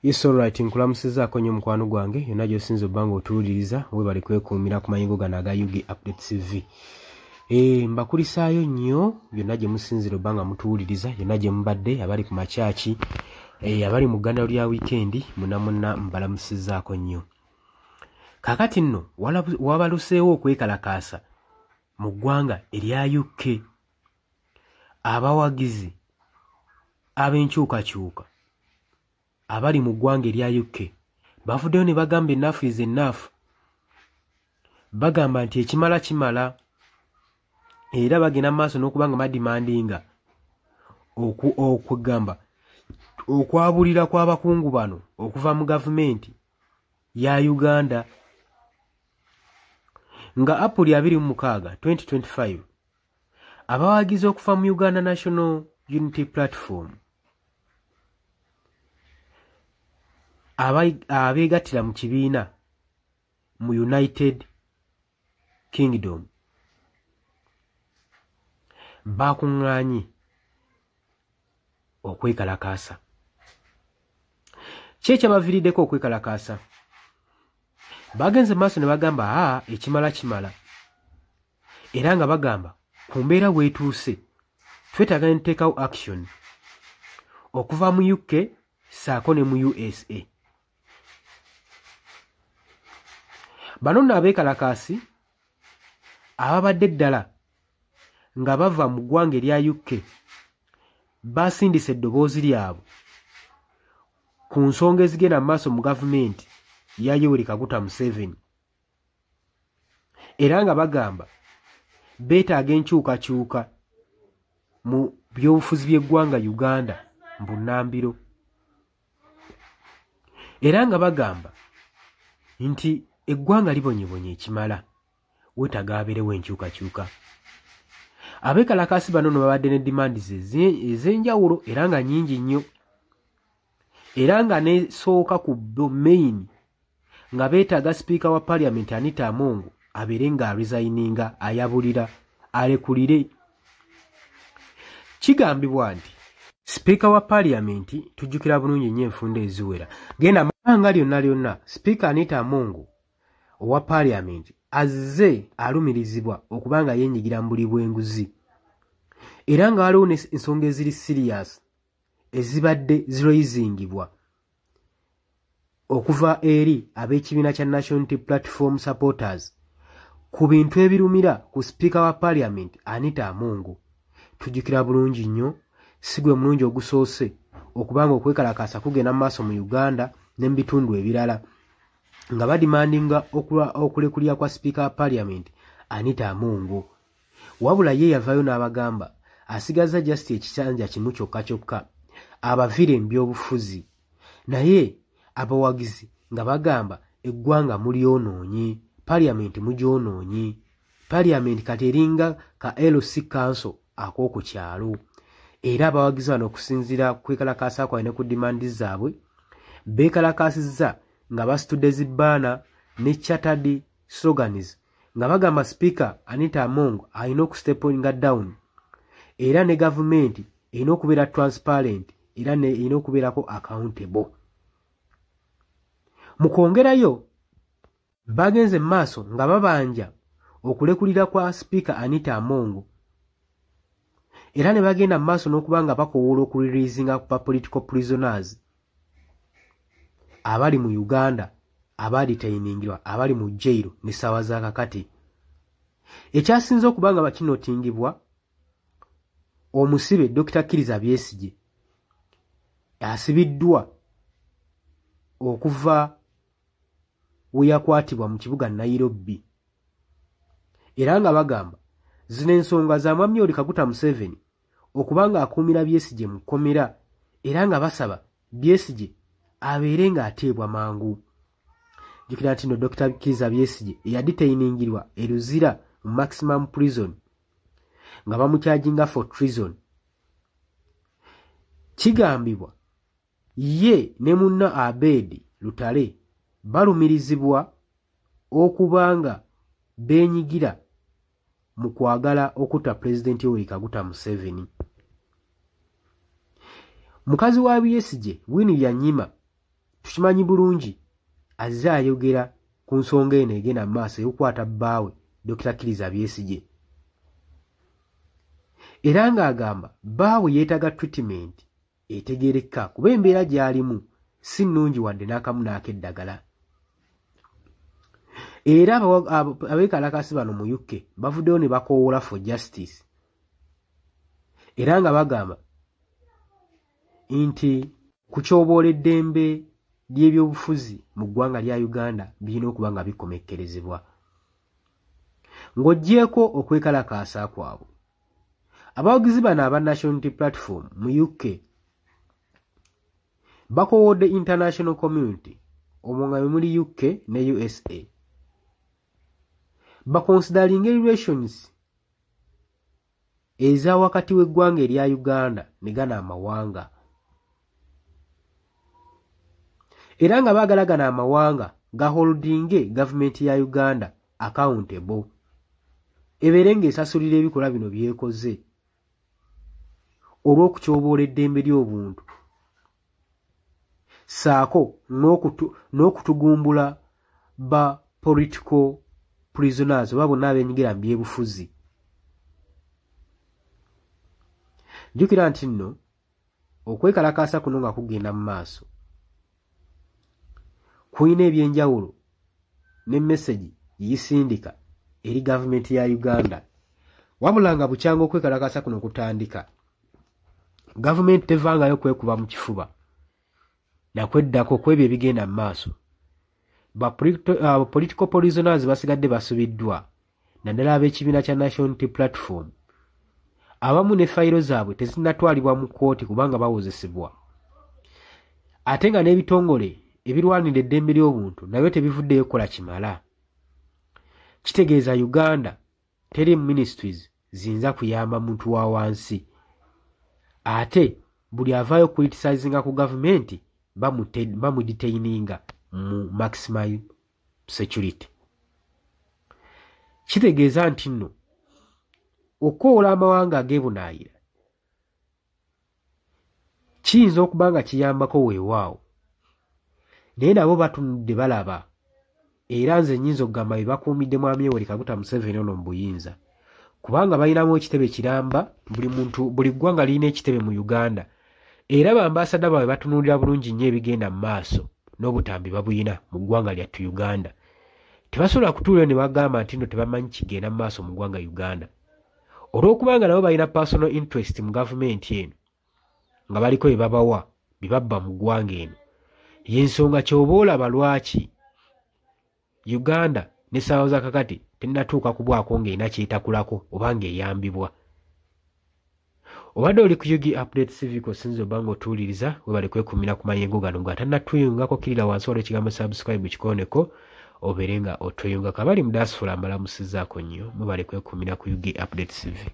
Yes, alright, nkulamusizaako nnyo mukwano gwange yonna gy'osinza obbanga otuwuliriza weebale kwekuumira ku mayingo gano aga UG Update TV. Mbakulisaayo nnyo yonna gye musinzira obbanga mutuwuliriza yonna gye mubadde abali ku makyaki abali mu ggandalo lya wiikendi munna mbalamusizaako nnyo. Kaakati nno wabaluseewo okwekalakaasa mu ggwanga erya UK abawagizi ab'enkyukakyuka abali mu ggwanga erya UK bavuddeyo ne bagamba enough is enough. Bagamba nti ekimala kimala era bagenda maaso n'okuba nga badimandinga okugamba okwabulira kw'abakungu bano okuva mu gavumenti ya Uganda nga April 26 2025 abawagizi okuva mu Uganda National Unity Platform abeegattira mu kibiina mu United Kingdom bakuŋŋaanye okwekalakaasa. Ki ekyabaviiriddeko okwekalakaasa? Bagenze maaso ne bagamba ekimala kimala era nga bagamba ku mbeera weetuuse twetaaga ne tuteekawo action okuva mu UK saako ne mu USA. Bano nno abeekalakaasi ababadde ddala nga bava mu ggwanga erya UK basindise eddoboozi lyabwe ku nsonga ezigenda mu maaso mu gavumenti ya Yoweri Kaguta Museveni era nga bagamba beetaaga enkyukakyuka mu byobufuzi by'eggwanga Uganda mbunnambiro era nga bagamba nti eggwanga libonyebonye ekimala weetaaga abeerewo enkyukakyuka. Abeekalakaasi bano no babadde ne dimandi ez'enjawulo era nga nnyingi nnyo era nga nesooka ku main nga beetaaga sipiika wa Parliament Anita Among abeere nga resigninga ayabulira alekulire. Kigambibwa nti sipiika wa Parliament tujjukira bulungi nnyo enfunda eziwera genda mabanga lyonna sipiika Anita Among owa Parliament azze alumirizibwa okubanga yenyigira mu buli bw'enguzi era nga waliwo ensonga eziri serious ezibadde ziroyizingibwa okuva eri ab'ekibiina kya National Unity Platform supporters ku bintu ebirumira ku sipiika wa Parliament Anita Among. Tujjukira bulungi nnyo si gwe mulungi ogusoose okubanga okwekalakaasa kugenda mu maaso mu Uganda ne mu bitundu ebirala nga badimandinga okulekulira kwa sipiika wa Parliament Anita Among. Wabula ye yavaayo n'abagamba asigaza just ekisanja kimu kyokka abaviire mu byobufuzi naye abawagizi nga bagamba eggwanga mulyonoonye, Parliament mugyonoonye, Parliament kati eringa ka LC Council ak'oku kyalo. Era abawagizi bano okusinziira ku kwekalakaasa kwabwe ne ku dimandi zaabwe beekalakaasizza nga basitudde zibbaana ne chattered slogans nga bagamba sipiika Anita Among alina okusteppinga down era ne gavumenti erina okubeera transparent era erina okubeerako accountable. Mu kwongerayo bagenze mu maaso nga babanja okulekulira kwa sipiika Anita Among era ne bagenda mu maaso n'okuba nga bakowoola okureleasinga ku political prisoners abali mu Uganda abadetainingirwa abali mu jailo ne ssaawa za kakati. Ekyasinze okuba nga bakinotingibwa omusibe Dr. Kizza Besigye asibiddwa okuva we yakwatibwa mu kibuga Nairobi era nga bagamba zino ensonga za mwami Yoweri Kaguta Museveni okuba nga akuumira Besigye mu kkomera era nga basaba Besigye abeere ng'ateebwa mangu. Jjukira nti no Dr. Kizza Besigye eyadetainingirwa e Luzira mu maximum prison nga bamukyajinga for treason. Kigambibwa ye ne munna Abedi Lutale balumirizibwa okuba nga beenyigira mu kwagala okutta Pulezidenti Yoweri Kaguta Museveni. Mukazi wa Besigye Winnie Byanyima tukimanyi bulungi azze ayogera ku nsonga eno egenda mu maaso y'okukwata bbaawe Dr. Kizza Besigye. Era ng'agamba bbaawe yeetaga treatment etegeereka kuba embeera gy'alimu si nnungi wadde n'akamu n'akeddagala. Era abeekalakasi bano mu UK bavuddeyo ne bakoowoola for justice. Era nga bagamba nti kutyoboola eddembe ly'ebyobufuzi mu ggwanga lya Uganda birina okuba nga bikomekkerezebwa. Ng'oggyeko okwekalakaasa kwabwe, abawagizi bano aba National Unity Platform mu UK bakoowodde international community omwo nga muli UK ne USA bakonsidalinga relations eza wakati w'eggwanga erya Uganda ne gana amawanga. Era nga baagala gana amawanga gaholdinge gavumenti ya Uganda accountable ebeere ng'esasulira ebikolwa bino byekoze olw'okutyoboola eddembe ly'obuntu saako n'okutugumbula ba political prisoners oba bonna abeenyigira mu byebufuzi. Jjukira nti nno okwekalakaasa kuno nga kugenda mu maaso kuyina ebyenjawulo ne message yisindika eri gavumenti ya Uganda. Wabula nga bukyanga okwekalakaasa kuno kutandika, gavumenti tevangayo kwekuba mu kifuba nakweddako kwebyo ebigenda mu maaso. Political prisoners basigadde basubiddwa naddala ab'ekibiina kya National Unity Platform. Abamu ne fayiro zaabwe tezinnatwalibwa mu kkooti kubanga bawozesebwa. Ate nga n'ebitongole ebirwanira eddembe ly'obuntu nabyo tebivuddeyo kukola kimala. Kitegeeza Uganda teri ministries ziyinza kuyamba muntu wa wansi. Ate buli avaayo criticizinga ku gavumenti bamudetaininga mu maximum security. Kitegeeza nti nno okoola amawanga ageebunaayira kiyinza okuba nga kiyambako weewaawo, naye nabo batunudde balaba. Era nze nnyinza okugamba bye bakuumidde Mwami Yoweri Kaguta Museveni ono mu buyinza, kubanga balinamu ekitebe kiramba. Buli ggwanga lirina ekitebe mu Uganda, era bambasada baabwe batunuulira bulungi nnyo ebigenda mu maaso n'obutambi babuyina mu ggwanga lyattu Uganda. Tebasobola kutuulayo ne bagamba nti nno tebamanyi kigenda mu maaso mu ggwanga Uganda, olw'okubanga nabo balina personal interest mu gavumenti eno nga baliko bye babawa bye babba mu ggwanga eno. Y'ensonga ky'oba olaba lwaki Uganda ne ssaawa za kakati tennatuuka kubwako ng'erina kyetakulako oba ng'eyambibwa. Obadde oli ku UG Update Civic osinza oba ng'otuwuliriza, webale kwekumira ku mayengo gano ng'atannatuyungako kirira wansi waliwo ekigambo subscribe kikoneko obeere nga otweyungako. Abali mu diaspora mbalamusizzaako nnyo, mwebale kwekumira ku UG Update Civic.